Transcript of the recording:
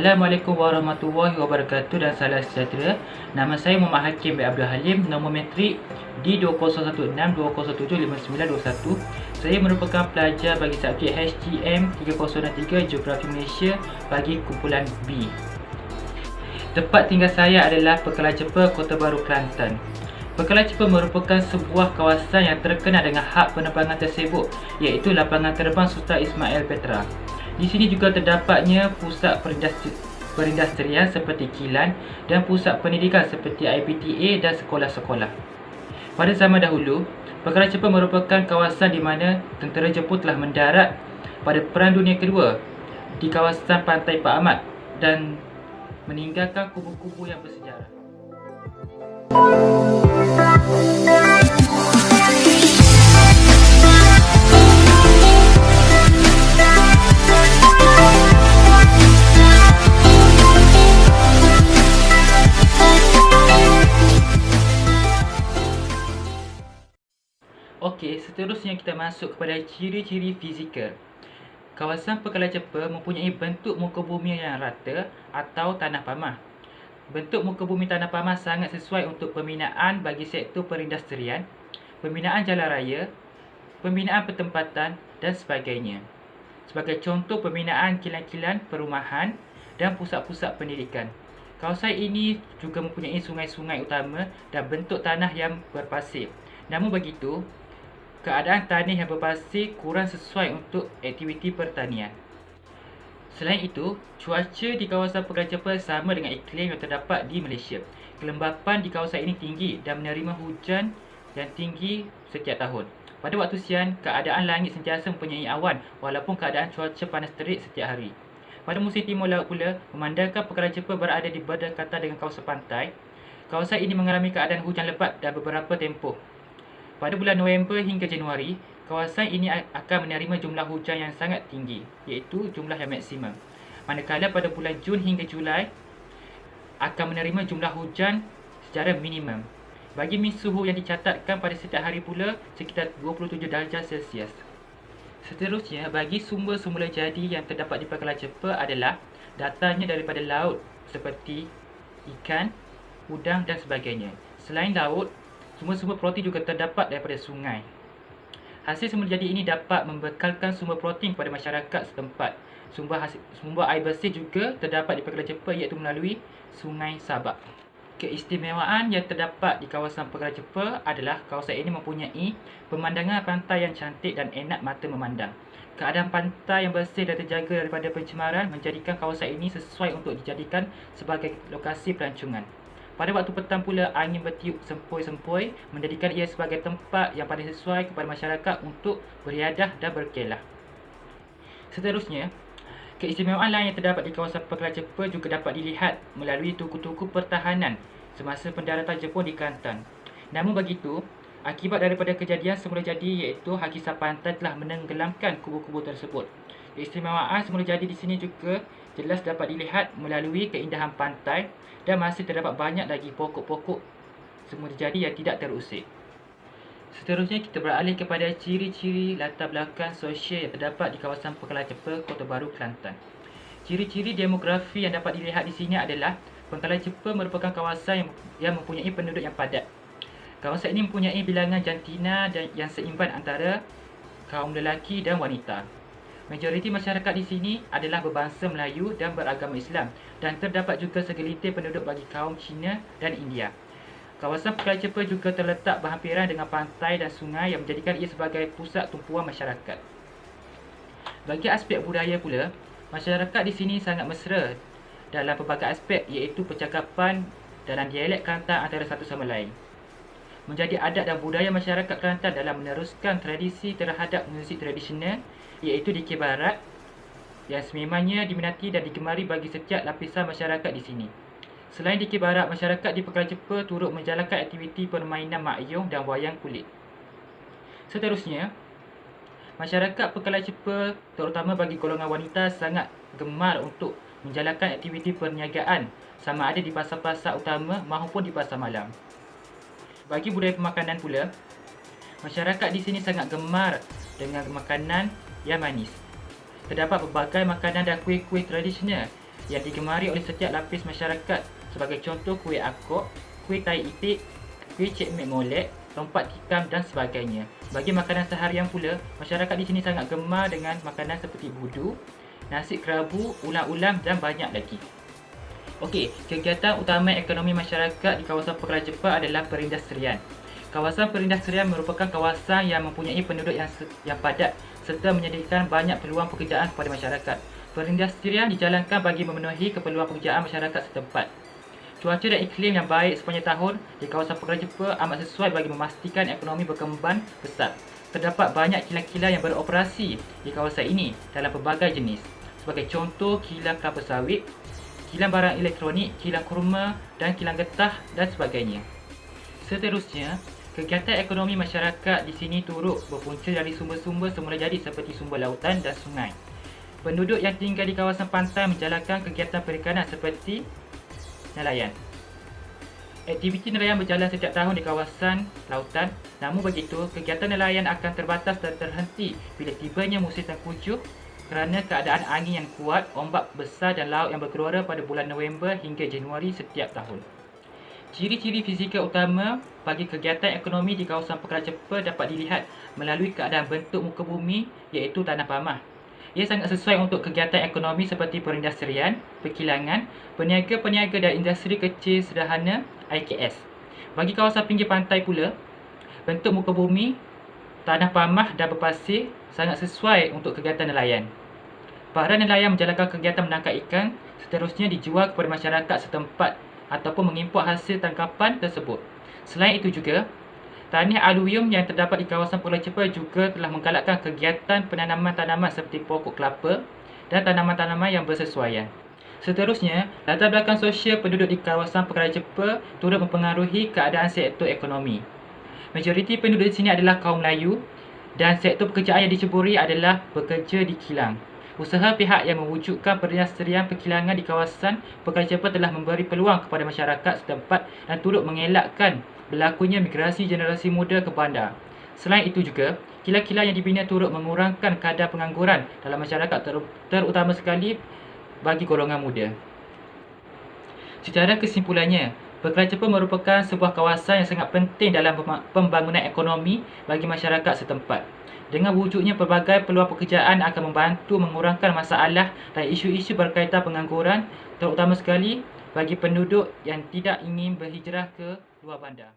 Assalamualaikum warahmatullahi wabarakatuh dan salam sejahtera. Nama saya Muhammad Hakim bin Abdul Halim, nombor metrik D201620175921. Saya merupakan pelajar bagi subjek HTM 3003 Geografi Malaysia bagi kumpulan B. Tempat tinggal saya adalah Pekala Cepa, Kota Baru, Kelantan. Pekala Cepa merupakan sebuah kawasan yang terkenal dengan hak penerbangan tersebut, iaitu Lapangan Terbang Sultan Ismail Petra. Di sini juga terdapatnya pusat perindustrian seperti kilang dan pusat pendidikan seperti IPTA dan sekolah-sekolah. Pada zaman dahulu, Pekala Cepa merupakan kawasan di mana tentera Jepun telah mendarat pada Perang Dunia Kedua di kawasan Pantai Pak Ahmad dan meninggalkan kubu-kubu yang bersejarah. Okey, seterusnya kita masuk kepada ciri-ciri fizikal. Kawasan Pekala Cepa mempunyai bentuk muka bumi yang rata atau tanah pamah. Bentuk muka bumi tanah pamah sangat sesuai untuk pembinaan bagi sektor perindustrian, pembinaan jalan raya, pembinaan pertempatan dan sebagainya. Sebagai contoh, pembinaan kilang-kilang perumahan dan pusat-pusat pendidikan. Kawasan ini juga mempunyai sungai-sungai utama dan bentuk tanah yang berpasir. Namun begitu, keadaan tanah yang berpasir kurang sesuai untuk aktiviti pertanian. Selain itu, cuaca di kawasan Pekala Cepa sama dengan iklim yang terdapat di Malaysia. Kelembapan di kawasan ini tinggi dan menerima hujan yang tinggi setiap tahun. Pada waktu siang, keadaan langit sentiasa mempunyai awan walaupun keadaan cuaca panas terik setiap hari. Pada musim timur laut pula, memandangkan Pekala Cepa berada di berdekatan dengan kawasan pantai, kawasan ini mengalami keadaan hujan lebat dan beberapa tempoh. Pada bulan November hingga Januari, kawasan ini akan menerima jumlah hujan yang sangat tinggi, iaitu jumlah yang maksimum. Manakala pada bulan Jun hingga Julai akan menerima jumlah hujan secara minimum. Bagi suhu yang dicatatkan pada setiap hari pula sekitar 27 darjah Celsius. Seterusnya, bagi sumber semula jadi yang terdapat di Pekala Cepa adalah datangnya daripada laut seperti ikan, udang dan sebagainya. Selain laut, sumber-sumber protein juga terdapat daripada sungai. Hasil semula jadi ini dapat membekalkan sumber protein kepada masyarakat setempat. Sumber air bersih juga terdapat di Pekala Cepa, iaitu melalui Sungai Sabak. Keistimewaan yang terdapat di kawasan Pekala Cepa adalah kawasan ini mempunyai pemandangan pantai yang cantik dan enak mata memandang. Keadaan pantai yang bersih dan terjaga daripada pencemaran menjadikan kawasan ini sesuai untuk dijadikan sebagai lokasi pelancongan. Pada waktu petang pula, angin bertiup sempoi-sempoi menjadikan ia sebagai tempat yang paling sesuai kepada masyarakat untuk beriadah dan berkelah. Seterusnya, keistimewaan lain yang terdapat di kawasan Pekala Cepa juga dapat dilihat melalui tuku-tuku pertahanan semasa pendaratan Jepun di Kelantan. Namun begitu, akibat daripada kejadian semula jadi iaitu Hakisah Pantai telah menenggelamkan kubu-kubu tersebut. Keistimewaan semula jadi di sini juga jelas dapat dilihat melalui keindahan pantai dan masih terdapat banyak lagi pokok-pokok semula jadi yang tidak terusik. Seterusnya kita beralih kepada ciri-ciri latar belakang sosial yang terdapat di kawasan Pekala Cepa, Kota Baru, Kelantan. Ciri-ciri demografi yang dapat dilihat di sini adalah Pekala Cepa merupakan kawasan yang mempunyai penduduk yang padat. Kawasan ini mempunyai bilangan jantina yang seimbang antara kaum lelaki dan wanita. Majoriti masyarakat di sini adalah berbangsa Melayu dan beragama Islam, dan terdapat juga segelintir penduduk bagi kaum Cina dan India. Kawasan Pekala Cepa juga terletak berhampiran dengan pantai dan sungai yang menjadikan ia sebagai pusat tumpuan masyarakat. Bagi aspek budaya pula, masyarakat di sini sangat mesra dalam pelbagai aspek, iaitu percakapan dalam dialek Kelantan antara satu sama lain. Menjadi adat dan budaya masyarakat Kelantan dalam meneruskan tradisi terhadap muzik tradisional, iaitu Dikir Barat, yang sememangnya diminati dan digemari bagi setiap lapisan masyarakat di sini. Selain Dikir Barat, masyarakat di Pekala Cepa turut menjalankan aktiviti permainan makyong dan wayang kulit. Seterusnya, masyarakat Pekala Cepa, terutama bagi golongan wanita, sangat gemar untuk menjalankan aktiviti perniagaan, sama ada di pasar-pasar utama maupun di pasar malam. Bagi budaya pemakanan pula, masyarakat di sini sangat gemar dengan makanan yang manis. Terdapat pelbagai makanan dan kuih-kuih tradisional yang digemari oleh setiap lapis masyarakat, sebagai contoh kuih akok, kuih tai itik, kuih cek mek molek, lompat tikam dan sebagainya. Bagi makanan seharian pula, masyarakat di sini sangat gemar dengan makanan seperti budu, nasi kerabu, ulam-ulam dan banyak lagi. Okey, kegiatan utama ekonomi masyarakat di kawasan Pekalai Jepang adalah perindustrian. Kawasan perindustrian merupakan kawasan yang mempunyai penduduk yang padat serta menyediakan banyak peluang pekerjaan kepada masyarakat. Perindustrian dijalankan bagi memenuhi keperluan pekerjaan masyarakat setempat. Cuaca dan iklim yang baik sepanjang tahun di kawasan Pekalai Jepang amat sesuai bagi memastikan ekonomi berkembang pesat. Terdapat banyak kilang-kilang yang beroperasi di kawasan ini dalam pelbagai jenis. Sebagai contoh, kilang kelapa sawit, kilang barang elektronik, kilang kurma dan kilang getah dan sebagainya. Seterusnya, kegiatan ekonomi masyarakat di sini turut berpunca dari sumber-sumber semula jadi seperti sumber lautan dan sungai. Penduduk yang tinggal di kawasan pantai menjalankan kegiatan perikanan seperti nelayan. Aktiviti nelayan berjalan setiap tahun di kawasan lautan. Namun begitu, kegiatan nelayan akan terbatas dan terhenti bila tibanya musim tengkujuh kerana keadaan angin yang kuat, ombak besar dan laut yang bergelora pada bulan November hingga Januari setiap tahun. Ciri-ciri fizikal utama bagi kegiatan ekonomi di kawasan Pekalai Jepang dapat dilihat melalui keadaan bentuk muka bumi, iaitu tanah pamah. Ia sangat sesuai untuk kegiatan ekonomi seperti perindustrian, perkilangan, peniaga-peniaga dan industri kecil sederhana IKS. Bagi kawasan pinggir pantai pula, bentuk muka bumi, tanah pamah dan berpasir sangat sesuai untuk kegiatan nelayan. Para nelayan menjalankan kegiatan menangkap ikan, seterusnya dijual kepada masyarakat setempat ataupun mengimport hasil tangkapan tersebut. Selain itu juga, tanah aluminium yang terdapat di kawasan Pekalai Jepang juga telah menggalakkan kegiatan penanaman tanaman seperti pokok kelapa dan tanaman-tanaman yang bersesuaian. Seterusnya, latar belakang sosial penduduk di kawasan Pekalai Jepang turut mempengaruhi keadaan sektor ekonomi. Majoriti penduduk di sini adalah kaum Melayu dan sektor pekerjaan yang diceburi adalah bekerja di kilang. Usaha pihak yang mewujudkan perindustrian perkilangan di kawasan Pekalai Jepang telah memberi peluang kepada masyarakat setempat dan turut mengelakkan berlakunya migrasi generasi muda ke bandar. Selain itu juga, kilang-kilang yang dibina turut mengurangkan kadar pengangguran dalam masyarakat terutama sekali bagi golongan muda. Secara kesimpulannya, Pekalai Jepang merupakan sebuah kawasan yang sangat penting dalam pembangunan ekonomi bagi masyarakat setempat. Dengan wujudnya pelbagai peluang pekerjaan akan membantu mengurangkan masalah dan isu-isu berkaitan pengangguran, terutama sekali bagi penduduk yang tidak ingin berhijrah ke luar bandar.